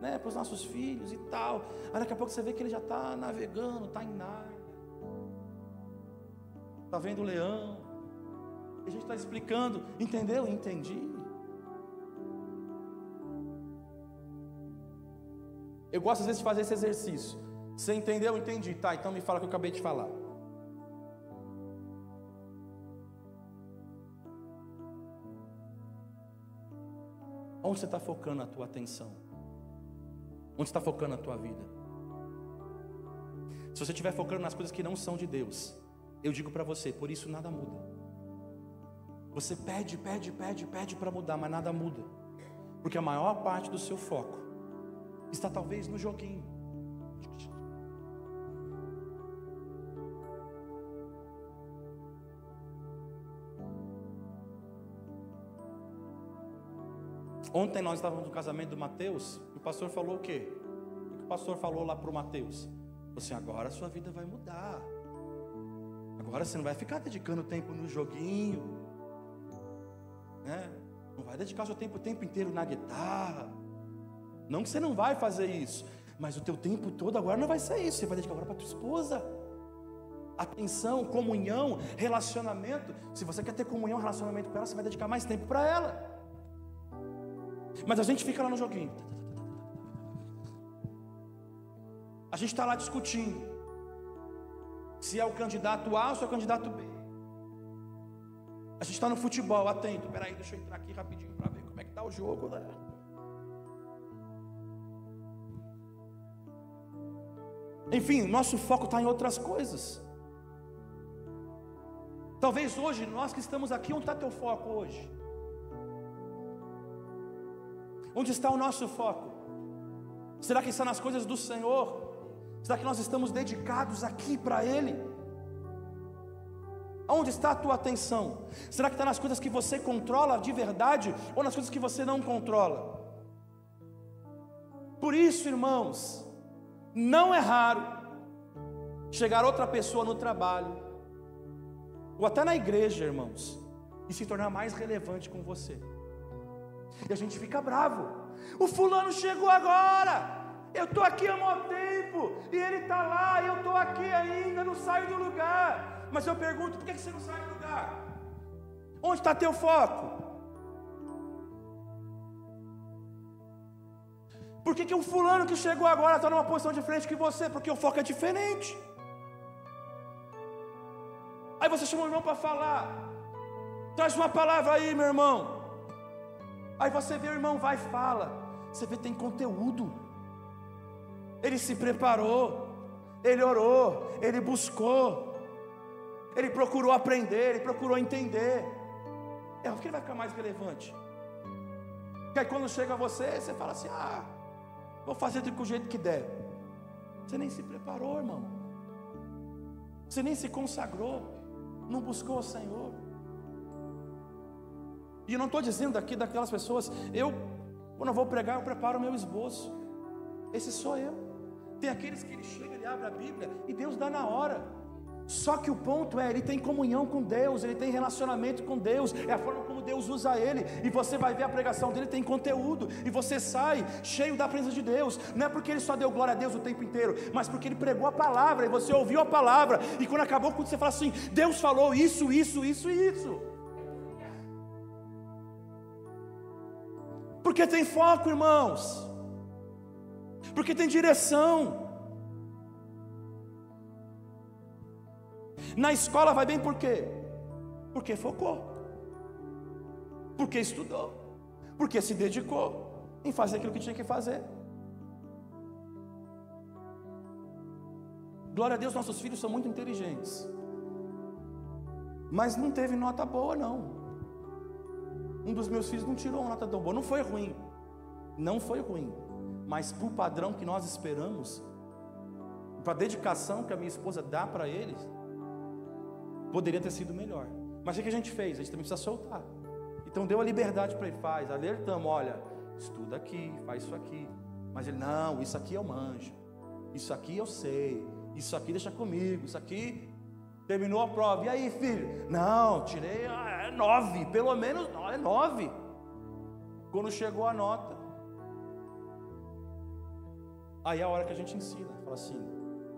né, para os nossos filhos e tal. Aí daqui a pouco você vê que ele já está navegando, está em Nárnia, está vendo o leão, e a gente está explicando: entendeu? Entendi. Eu gosto às vezes de fazer esse exercício. Você entendeu? Entendi. Tá, então me fala o que eu acabei de falar. Onde você está focando a tua atenção? Onde está focando a tua vida? Se você estiver focando nas coisas que não são de Deus, eu digo para você: por isso nada muda. Você pede para mudar, mas nada muda, porque a maior parte do seu foco está talvez no joguinho. Ontem nós estávamos no casamento do Mateus, e o pastor falou o quê? O que o pastor falou lá para o Mateus? Falou assim: agora a sua vida vai mudar. Agora você não vai ficar dedicando tempo no joguinho, né? Não vai dedicar o seu tempo o tempo inteiro na guitarra. Não que você não vai fazer isso, mas o teu tempo todo agora não vai ser isso. Você vai dedicar agora para tua esposa. Atenção, comunhão, relacionamento. Se você quer ter comunhão, relacionamento com ela, você vai dedicar mais tempo para ela. Mas a gente fica lá no joguinho. A gente está lá discutindo se é o candidato A ou se é o candidato B. A gente está no futebol, atento. Peraí, deixa eu entrar aqui rapidinho para ver como é que está o jogo, né? Enfim, nosso foco está em outras coisas. Talvez hoje, nós que estamos aqui, onde está teu foco hoje? Onde está o nosso foco? Será que está nas coisas do Senhor? Será que nós estamos dedicados aqui para Ele? Onde está a tua atenção? Será que está nas coisas que você controla de verdade ou nas coisas que você não controla? Por isso, irmãos, não é raro chegar outra pessoa no trabalho ou até na igreja, irmãos, e se tornar mais relevante com você. E a gente fica bravo. O fulano chegou agora. Eu estou aqui há muito tempo e ele está lá e eu estou aqui ainda, não saio do lugar. Mas eu pergunto, por que você não sai do lugar? Onde está teu foco? Por que o fulano que chegou agora está numa posição diferente que você? Porque o foco é diferente. Aí você chama o irmão para falar. Traz uma palavra aí, meu irmão. Aí você vê o irmão, vai e fala. Você vê, tem conteúdo. Ele se preparou, ele orou, ele buscou, ele procurou aprender, ele procurou entender. Por que ele vai ficar mais relevante? Porque aí quando chega você, você fala assim, vou fazer do jeito que der. Você nem se preparou, irmão. Você nem se consagrou, não buscou o Senhor. E eu não estou dizendo aqui daquelas pessoas, quando eu vou pregar, eu preparo o meu esboço. Esse sou eu. Tem aqueles que ele chega, ele abre a Bíblia e Deus dá na hora. Só que o ponto é, ele tem comunhão com Deus, ele tem relacionamento com Deus, é a forma como Deus usa ele. E você vai ver a pregação dele, tem conteúdo, e você sai cheio da presença de Deus. Não é porque ele só deu glória a Deus o tempo inteiro, mas porque ele pregou a palavra, e você ouviu a palavra. E quando acabou, quando você fala assim, Deus falou isso, isso, isso e isso. Porque tem foco, irmãos. Porque tem direção. Na escola vai bem por quê? Porque focou, porque estudou, porque se dedicou em fazer aquilo que tinha que fazer. Glória a Deus, nossos filhos são muito inteligentes, mas não teve nota boa não. Um dos meus filhos não tirou uma nota tão boa. Não foi ruim, não foi ruim, mas para o padrão que nós esperamos, para a dedicação que a minha esposa dá para eles, poderia ter sido melhor. Mas o que a gente fez? A gente também precisa soltar. Então deu a liberdade para ele, alertamos, olha, estuda aqui, faz isso aqui. Mas ele, não, isso aqui eu manjo, isso aqui eu sei, isso aqui deixa comigo, isso aqui, terminou a prova, e aí filho? Não, tirei, 9, pelo menos 9. Quando chegou a nota, aí é a hora que a gente ensina, fala assim,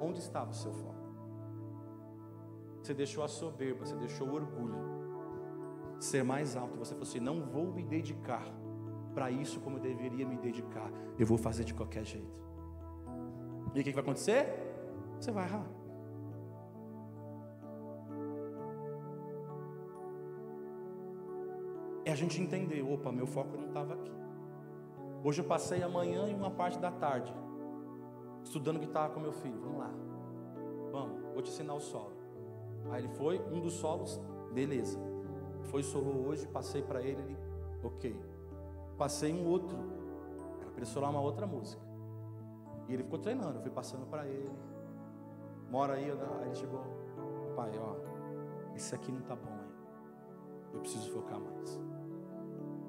onde estava o seu foco? Você deixou a soberba, você deixou o orgulho ser mais alto. Você falou assim, não vou me dedicar para isso como eu deveria me dedicar. Eu vou fazer de qualquer jeito. E o que vai acontecer? Você vai errar. É a gente entender, opa, meu foco não estava aqui. Hoje eu passei a manhã e uma parte da tarde estudando guitarra com meu filho. Vamos lá, vamos, vou te ensinar o solo. Aí ele foi, um dos solos, beleza. Foi, solou hoje, passei para ele, ok. Passei um outro, era para ele solar uma outra música. E ele ficou treinando, eu fui passando para ele. Uma hora aí ele chegou, pai, esse aqui não tá bom aí. Eu preciso focar mais.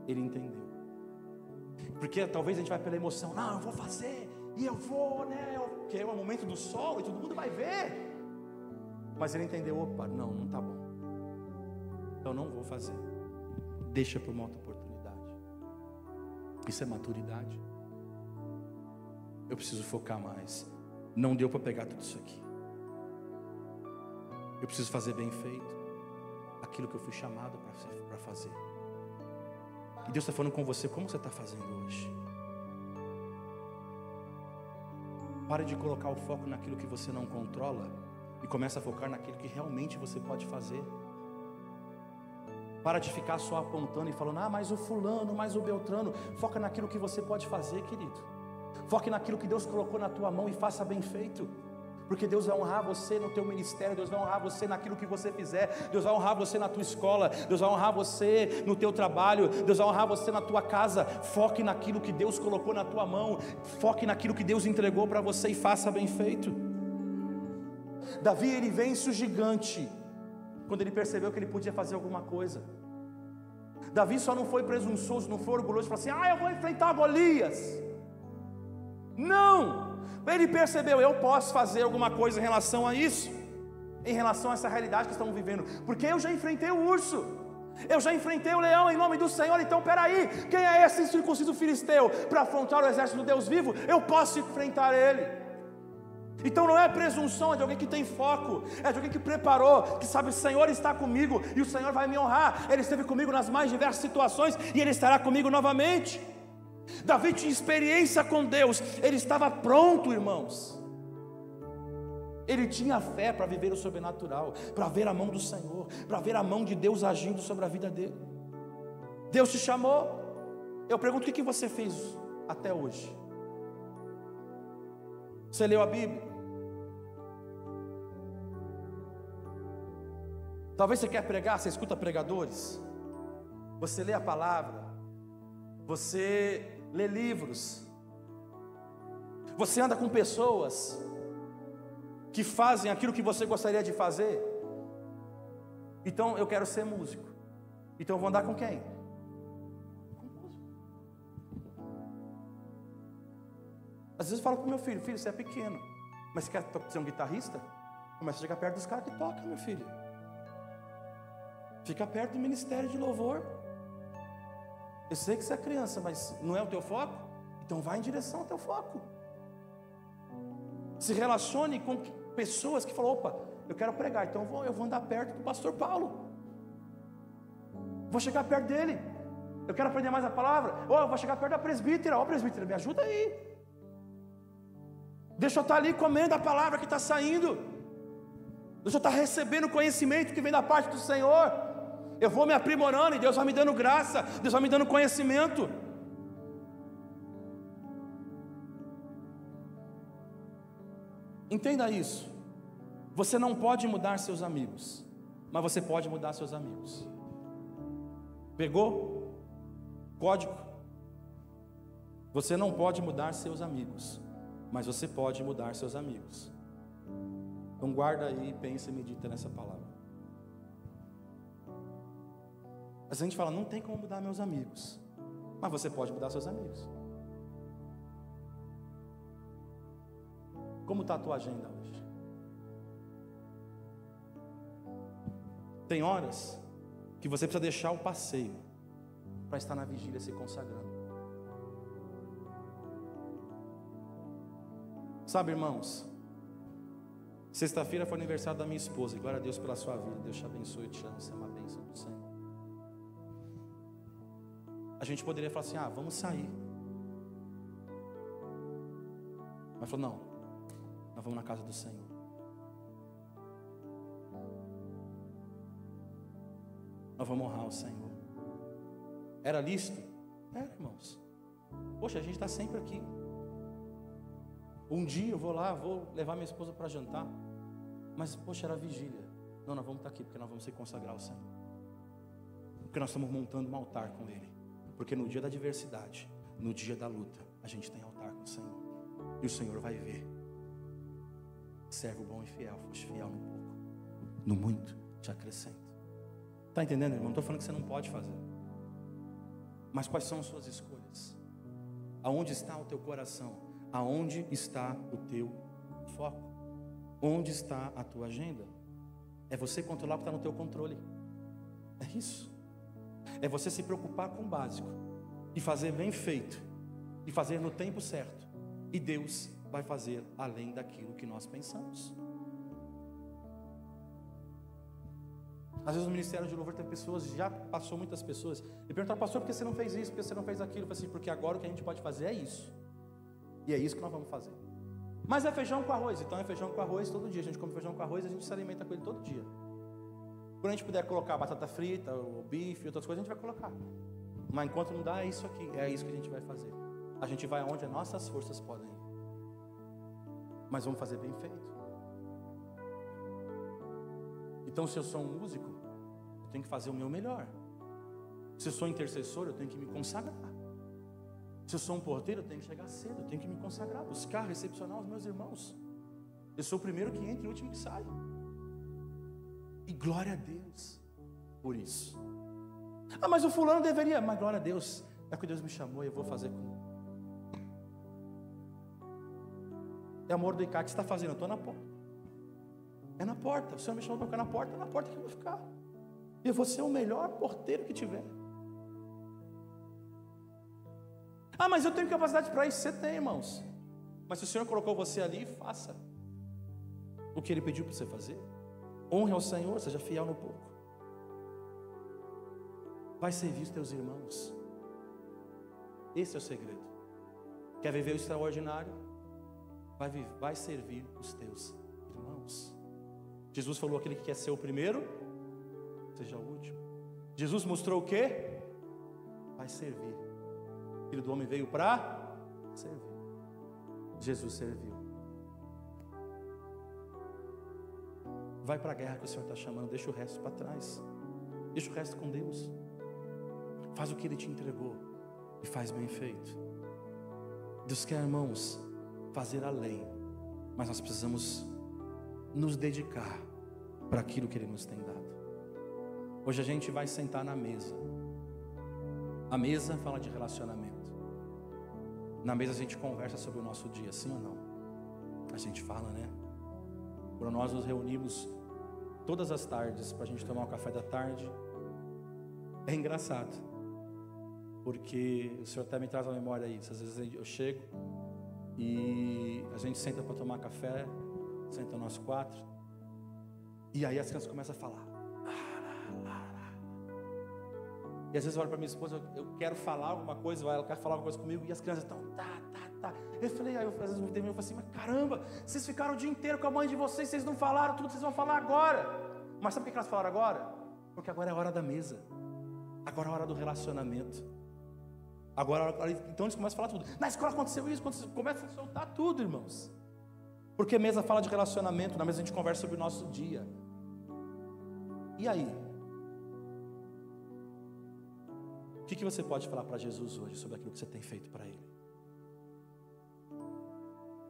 Ele entendeu. Porque talvez a gente vai pela emoção, não, eu vou fazer, e eu vou, né? Que é o momento do solo e todo mundo vai ver. Mas ele entendeu, opa, não tá bom. Então não vou fazer. Deixa para uma outra oportunidade. Isso é maturidade. Eu preciso focar mais. Não deu para pegar tudo isso aqui. Eu preciso fazer bem feito aquilo que eu fui chamado para fazer. E Deus está falando com você, como você está fazendo hoje? Pare de colocar o foco naquilo que você não controla e começa a focar naquilo que realmente você pode fazer. Para de ficar só apontando e falando, ah, mas o fulano, mas o Beltrano. Foca naquilo que você pode fazer, querido. Foque naquilo que Deus colocou na tua mão e faça bem feito. Porque Deus vai honrar você no teu ministério, Deus vai honrar você naquilo que você fizer, Deus vai honrar você na tua escola, Deus vai honrar você no teu trabalho, Deus vai honrar você na tua casa. Foque naquilo que Deus colocou na tua mão, foque naquilo que Deus entregou para você e faça bem feito. Davi, ele vence o gigante quando ele percebeu que ele podia fazer alguma coisa. Davi só não foi presunçoso, não foi orgulhoso, falou assim, eu vou enfrentar Golias. Não, ele percebeu, eu posso fazer alguma coisa em relação a isso, em relação a essa realidade que estamos vivendo, porque eu já enfrentei o urso, eu já enfrentei o leão em nome do Senhor. Então peraí, quem é esse incircunciso filisteu para afrontar o exército do Deus vivo? Eu posso enfrentar ele. Então não é presunção, é de alguém que tem foco, é de alguém que preparou, que sabe, o Senhor está comigo e o Senhor vai me honrar. Ele esteve comigo nas mais diversas situações e Ele estará comigo novamente. Davi tinha experiência com Deus, ele estava pronto, irmãos. Ele tinha fé para viver o sobrenatural, para ver a mão do Senhor, para ver a mão de Deus agindo sobre a vida dele. Deus te chamou. Eu pergunto, o que você fez até hoje? Você leu a Bíblia? Talvez você quer pregar, você escuta pregadores, você lê a palavra, você lê livros, você anda com pessoas que fazem aquilo que você gostaria de fazer. Então eu quero ser músico, então eu vou andar com quem? Com músico. Às vezes eu falo para o meu filho, filho, você é pequeno, mas você quer ser um guitarrista? Começa a chegar perto dos caras que tocam, meu filho. Fica perto do ministério de louvor. Eu sei que você é criança, mas não é o teu foco? Então vai em direção ao teu foco. Se relacione com pessoas que falam, opa, eu quero pregar, então eu vou andar perto do pastor Paulo. Vou chegar perto dele. Eu quero aprender mais a palavra. Eu vou chegar perto da presbítera. Presbítera, me ajuda aí. Deixa eu estar ali comendo a palavra que está saindo. Deixa eu estar recebendo o conhecimento que vem da parte do Senhor. Eu vou me aprimorando e Deus vai me dando graça, Deus vai me dando conhecimento. Entenda isso. Você não pode mudar seus amigos, mas você pode mudar seus amigos. Pegou? Código. Você não pode mudar seus amigos, mas você pode mudar seus amigos. Então guarda aí, pensa e medita nessa palavra. Mas a gente fala, não tem como mudar meus amigos, mas você pode mudar seus amigos. Como está a tua agenda hoje? Tem horas que você precisa deixar o passeio para estar na vigília se consagrando. Sabe, irmãos, sexta-feira foi aniversário da minha esposa. Glória a Deus pela sua vida. Deus te abençoe e te amo. Você é uma bênção do Senhor. A gente poderia falar assim, vamos sair. Mas falou, não, nós vamos na casa do Senhor. Nós vamos honrar o Senhor. Era lícito? Era, irmãos. Poxa, a gente está sempre aqui. Um dia eu vou lá, vou levar minha esposa para jantar. Mas, poxa, era vigília. Não, nós vamos estar aqui porque nós vamos se consagrar ao Senhor. Porque nós estamos montando um altar com Ele. Porque no dia da adversidade, no dia da luta, a gente tem altar com o Senhor. E o Senhor vai ver. Servo bom e fiel, foste fiel no pouco, no muito te acrescento. Está entendendo, irmão? Não estou falando que você não pode fazer. Mas quais são as suas escolhas? Aonde está o teu coração? Aonde está o teu foco? Onde está a tua agenda? É você controlar o que está no teu controle. É isso. É você se preocupar com o básico e fazer bem feito e fazer no tempo certo, e Deus vai fazer além daquilo que nós pensamos. Às vezes no ministério de louvor tem pessoas, já passou muitas pessoas e perguntaram, pastor, por que você não fez isso, por que você não fez aquilo? Eu falei assim, porque agora o que a gente pode fazer é isso, e é isso que nós vamos fazer. Mas é feijão com arroz, então é feijão com arroz todo dia. A gente come feijão com arroz e a gente se alimenta com ele todo dia. Quando a gente puder colocar batata frita, o bife, outras coisas, a gente vai colocar. Mas enquanto não dá, é isso aqui, é isso que a gente vai fazer. A gente vai aonde as nossas forças podem ir. Mas vamos fazer bem feito. Então, se eu sou um músico, eu tenho que fazer o meu melhor. Se eu sou intercessor, eu tenho que me consagrar. Se eu sou um porteiro, eu tenho que chegar cedo, eu tenho que me consagrar, buscar, recepcionar os meus irmãos. Eu sou o primeiro que entra e o último que sai. E glória a Deus por isso. Ah, mas o fulano deveria. Mas glória a Deus, é que Deus me chamou e eu vou fazer com. É o Mordecai que está fazendo, eu estou na porta. É na porta, o Senhor me chamou para ficar na porta, é na porta que eu vou ficar. E eu vou ser o melhor porteiro que tiver. Ah, mas eu tenho capacidade para isso. Você tem, irmãos. Mas se o Senhor colocou você ali, faça o que Ele pediu para você fazer. Honre ao Senhor, seja fiel no pouco. Vai servir os teus irmãos. Esse é o segredo. Quer viver o extraordinário? Vai servir os teus irmãos. Jesus falou: aquele que quer ser o primeiro, seja o último. Jesus mostrou o quê? Vai servir. O Filho do Homem veio para servir. Jesus serviu. Vai para a guerra que o Senhor está chamando. Deixa o resto para trás. Deixa o resto com Deus. Faz o que Ele te entregou e faz bem feito. Deus quer, irmãos, fazer além, mas nós precisamos nos dedicar para aquilo que Ele nos tem dado. Hoje a gente vai sentar na mesa. A mesa fala de relacionamento. Na mesa a gente conversa sobre o nosso dia, sim ou não? A gente fala, né? Quando nós nos reunimos todas as tardes para a gente tomar o café da tarde, é engraçado, porque o Senhor até me traz a memória isso. Às vezes eu chego e a gente senta para tomar café, senta nós quatro, e aí as crianças começam a falar. E às vezes eu olho para minha esposa, eu quero falar alguma coisa, ela quer falar alguma coisa comigo, e as crianças estão, tá. Eu falei, aí às vezes eu falei assim, mas caramba, vocês ficaram o dia inteiro com a mãe de vocês não falaram tudo que vocês vão falar agora. Mas sabe por que elas falaram agora? Porque agora é a hora da mesa, agora é a hora do relacionamento. Então eles começam a falar tudo. Na escola aconteceu isso, começa a soltar tudo, irmãos. Porque mesa fala de relacionamento, na mesa a gente conversa sobre o nosso dia. E aí? O que você pode falar para Jesus hoje sobre aquilo que você tem feito para Ele?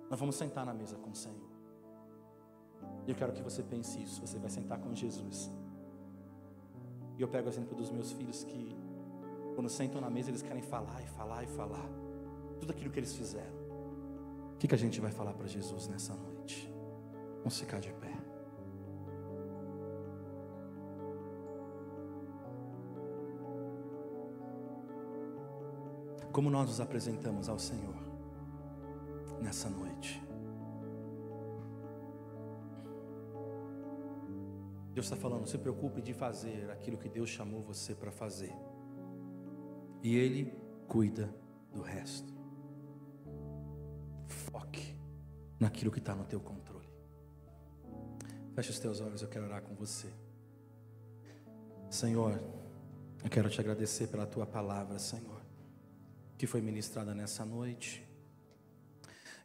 Nós vamos sentar na mesa com o Senhor. E eu quero que você pense isso. Você vai sentar com Jesus. E eu pego o exemplo dos meus filhos que, quando sentam na mesa, eles querem falar e falar e falar. Tudo aquilo que eles fizeram. O que a gente vai falar para Jesus nessa noite? Vamos ficar de pé. Como nós nos apresentamos ao Senhor nessa noite? Deus está falando, não se preocupe de fazer aquilo que Deus chamou você para fazer. E Ele cuida do resto. Foque naquilo que está no teu controle. Feche os teus olhos, eu quero orar com você. Senhor, eu quero te agradecer pela tua palavra, Senhor, que foi ministrada nessa noite.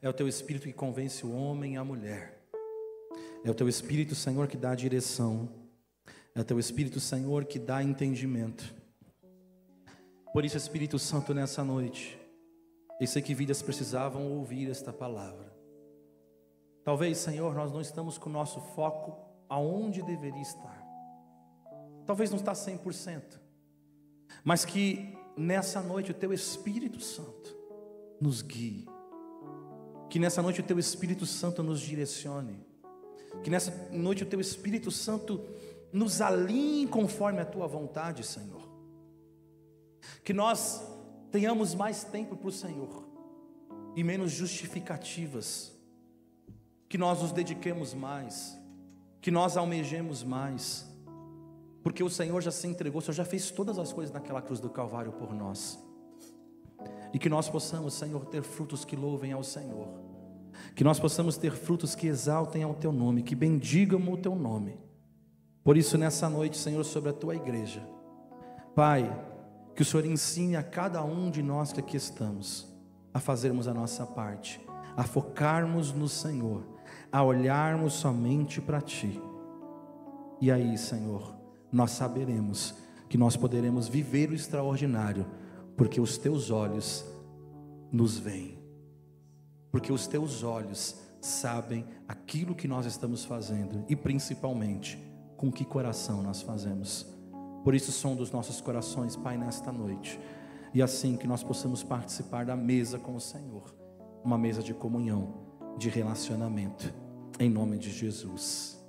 É o teu Espírito que convence o homem e a mulher. É o teu Espírito, Senhor, que dá direção. É o teu Espírito, Senhor, que dá entendimento. Por isso, Espírito Santo, nessa noite, eu sei que vidas precisavam ouvir esta palavra. Talvez, Senhor, nós não estamos com o nosso foco aonde deveria estar. Talvez não está 100%. Mas que nessa noite o teu Espírito Santo nos guie. Que nessa noite o teu Espírito Santo nos direcione. Que nessa noite o teu Espírito Santo nos alinhe conforme a tua vontade, Senhor. Que nós tenhamos mais tempo para o Senhor e menos justificativas. Que nós nos dediquemos mais. Que nós almejemos mais. Porque o Senhor já se entregou, o Senhor já fez todas as coisas naquela cruz do Calvário por nós. E que nós possamos, Senhor, ter frutos que louvem ao Senhor. Que nós possamos ter frutos que exaltem ao Teu nome, que bendigam o Teu nome. Por isso, nessa noite, Senhor, sobre a tua igreja, Pai, que o Senhor ensine a cada um de nós que aqui estamos a fazermos a nossa parte, a focarmos no Senhor, a olharmos somente para Ti. E aí, Senhor, nós saberemos que nós poderemos viver o extraordinário, porque os Teus olhos nos veem, porque os Teus olhos sabem aquilo que nós estamos fazendo e principalmente com que coração nós fazemos. Por isso, som dos nossos corações, Pai, nesta noite, e assim que nós possamos participar da mesa com o Senhor, uma mesa de comunhão, de relacionamento, em nome de Jesus.